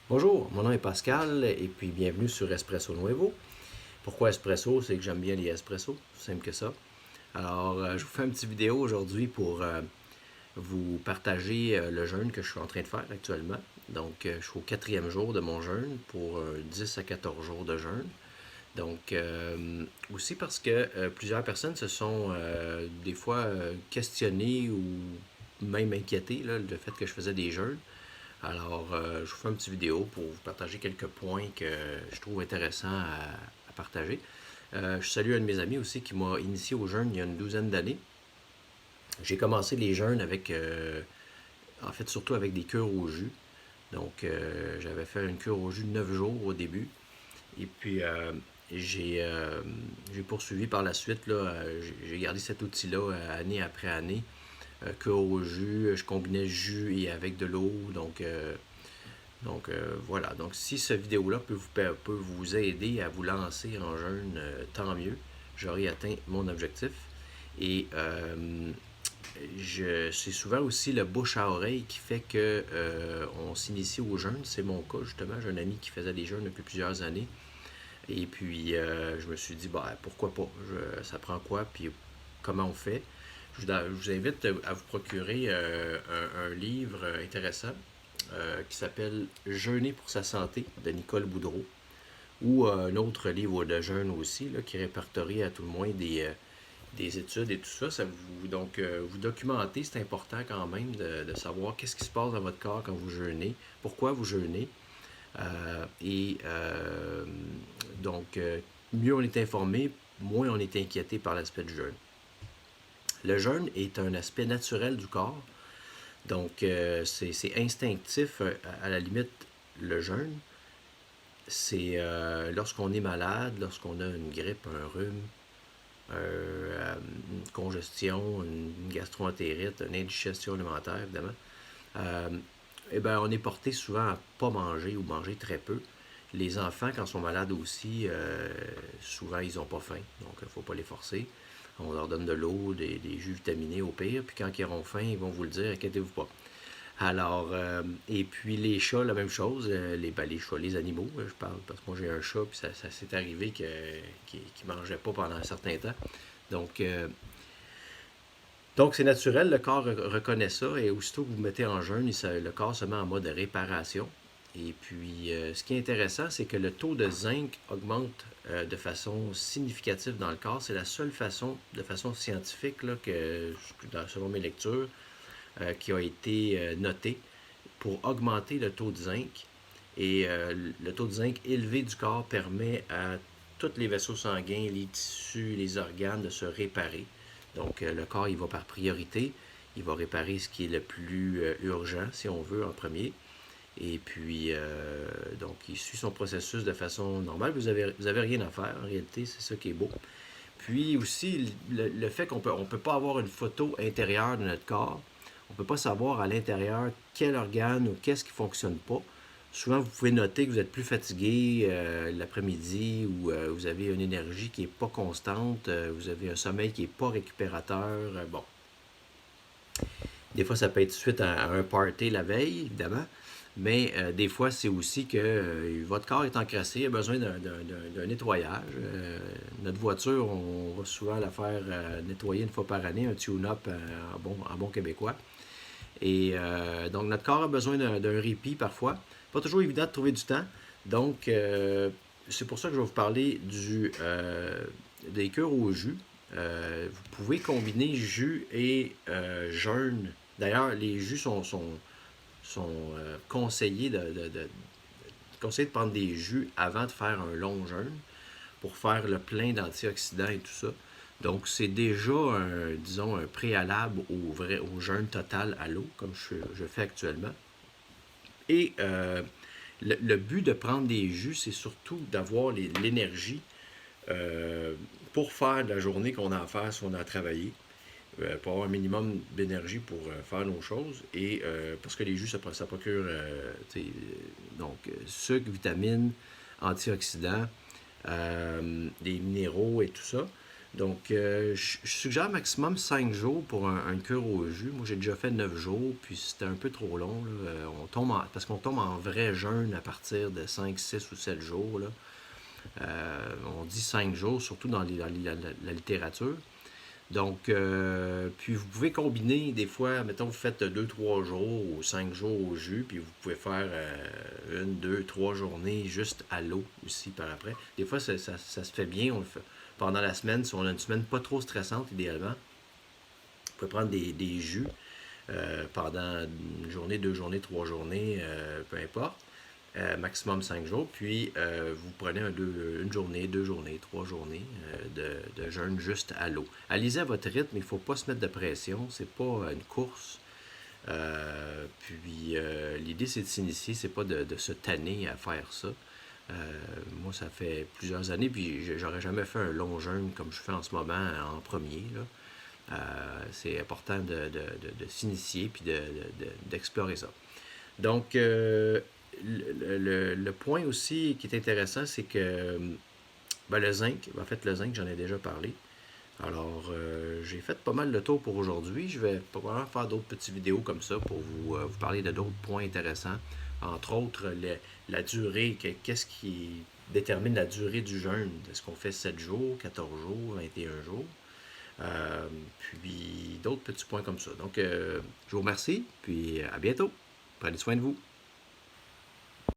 Bonjour, mon nom est Pascal et puis bienvenue sur Espresso Nuevo. Pourquoi Espresso? C'est que j'aime bien les espressos, c'est simple que ça. Alors, je vous fais une petite vidéo aujourd'hui pour vous partager le jeûne que je suis en train de faire actuellement. Donc, je suis au 4e jour de mon jeûne pour 10 à 14 jours de jeûne. Donc, aussi parce que plusieurs personnes se sont des fois questionnées ou même inquiétées là, le fait que je faisais des jeûnes. Alors, je vous fais une petite vidéo pour vous partager quelques points que je trouve intéressants à partager. Je salue un de mes amis aussi qui m'a initié au jeûne il y a une douzaine d'années. J'ai commencé les jeûnes avec, en fait, surtout avec des cures au jus. Donc, j'avais fait une cure au jus de 9 jours au début. Et puis, j'ai euh, j'ai poursuivi par la suite. J'ai gardé cet outil-là année après année. Cure au jus, je combinais jus et avec de l'eau. Donc, voilà. Donc si cette vidéo-là peut vous aider à vous lancer en jeûne, tant mieux. J'aurai atteint mon objectif. Et c'est souvent aussi le bouche à oreille qui fait que on s'initie au jeûne. C'est mon cas justement. J'ai un ami qui faisait des jeûnes depuis plusieurs années. Et puis je me suis dit, bah, pourquoi pas? Ça prend quoi? Puis comment on fait? Je vous invite à vous procurer un livre intéressant qui s'appelle Jeûner pour sa santé de Nicole Boudreau, ou un autre livre de jeûne aussi, là, qui répertorie à tout le moins des études et tout ça. Donc, vous documentez, c'est important quand même de savoir qu'est-ce qui se passe dans votre corps quand vous jeûnez, pourquoi vous jeûnez. Et donc, mieux on est informé, moins on est inquiété par l'aspect du jeûne. Le jeûne est un aspect naturel du corps. Donc, c'est instinctif, à la limite, le jeûne. C'est lorsqu'on est malade, lorsqu'on a une grippe, un rhume, une congestion, une gastroentérite, une indigestion alimentaire, évidemment. Euh, eh bien, on est porté souvent à ne pas manger ou manger très peu. Les enfants, quand ils sont malades aussi, souvent, ils n'ont pas faim, donc il ne faut pas les forcer. On leur donne de l'eau, des jus vitaminés au pire, puis quand ils auront faim, ils vont vous le dire, inquiétez-vous pas. Alors, et puis les chats, la même chose, les chats, les animaux, je parle, parce que moi j'ai un chat, puis ça s'est arrivé qu'il ne mangeait pas pendant un certain temps. Donc, donc c'est naturel, le corps reconnaît ça, et aussitôt que vous mettez en jeûne, le corps se met en mode réparation. Et puis, ce qui est intéressant, c'est que le taux de zinc augmente de façon significative dans le corps. C'est la seule façon, de façon scientifique, là, selon mes lectures, qui a été notée pour augmenter le taux de zinc. Et le taux de zinc élevé du corps permet à tous les vaisseaux sanguins, les tissus, les organes de se réparer. Donc le corps, il va par priorité. Il va réparer ce qui est le plus urgent, si on veut, en premier. Et puis, donc, il suit son processus de façon normale. Vous avez rien à faire, en réalité, c'est ça qui est beau. Puis aussi, le fait qu'on on peut pas avoir une photo intérieure de notre corps, on ne peut pas savoir à l'intérieur quel organe ou qu'est-ce qui ne fonctionne pas. Souvent, vous pouvez noter que vous êtes plus fatigué l'après-midi, ou vous avez une énergie qui n'est pas constante, vous avez un sommeil qui n'est pas récupérateur. Bon, des fois, ça peut être suite à un party la veille, évidemment, mais des fois, c'est aussi que votre corps est encrassé, il a besoin d'un nettoyage. Notre voiture, on va souvent la faire nettoyer une fois par année, un tune-up en bon québécois. Et donc, notre corps a besoin d'un répit parfois. Pas toujours évident de trouver du temps. Donc, c'est pour ça que je vais vous parler des cures au jus. Vous pouvez combiner jus et jeûne. D'ailleurs, les jus sont conseillés conseillés de prendre des jus avant de faire un long jeûne pour faire le plein d'antioxydants et tout ça. Donc, c'est déjà, disons, un préalable au jeûne total à l'eau, comme je fais actuellement. Et le but de prendre des jus, c'est surtout d'avoir l'énergie euh, pour faire de la journée qu'on a à faire si on a à travailler, pour avoir un minimum d'énergie pour faire nos choses. Et parce que les jus, ça procure donc sucre, vitamines, antioxydants, des minéraux et tout ça. Donc, je suggère maximum 5 jours pour une cure au jus. Moi, j'ai déjà fait 9 jours, puis c'était un peu trop long, là. Parce qu'on tombe en vrai jeûne à partir de 5, 6 ou 7 jours, là. On dit 5 jours, surtout dans la littérature. Donc, puis vous pouvez combiner des fois, mettons, vous faites 2, 3 jours ou 5 jours au jus, puis vous pouvez faire 1, 2, 3 journées juste à l'eau aussi par après. Des fois, ça se fait bien, on le fait pendant la semaine. Si on a une semaine pas trop stressante, idéalement, vous pouvez prendre des jus pendant une journée, 2 journées, 3 journées, peu importe. Maximum 5 jours, puis vous prenez une journée, 2 journées, 3 journées de jeûne juste à l'eau. Allez-y à votre rythme, il ne faut pas se mettre de pression, c'est pas une course. Puis l'idée c'est de s'initier, c'est pas de se tanner à faire ça. Euh, Moi, ça fait plusieurs années, puis j'aurais jamais fait un long jeûne comme je fais en ce moment en premier, là. C'est important de s'initier puis d'explorer ça. Donc, le point aussi qui est intéressant, c'est que ben, le zinc, en fait, le zinc, j'en ai déjà parlé. Alors, j'ai fait pas mal de tour pour aujourd'hui. Je vais probablement faire d'autres petites vidéos comme ça pour vous parler de d'autres points intéressants. Entre autres, la durée, qu'est-ce qui détermine la durée du jeûne? Est-ce qu'on fait 7 jours, 14 jours, 21 jours? Euh, Puis d'autres petits points comme ça. Donc, je vous remercie, puis à bientôt. Prenez soin de vous.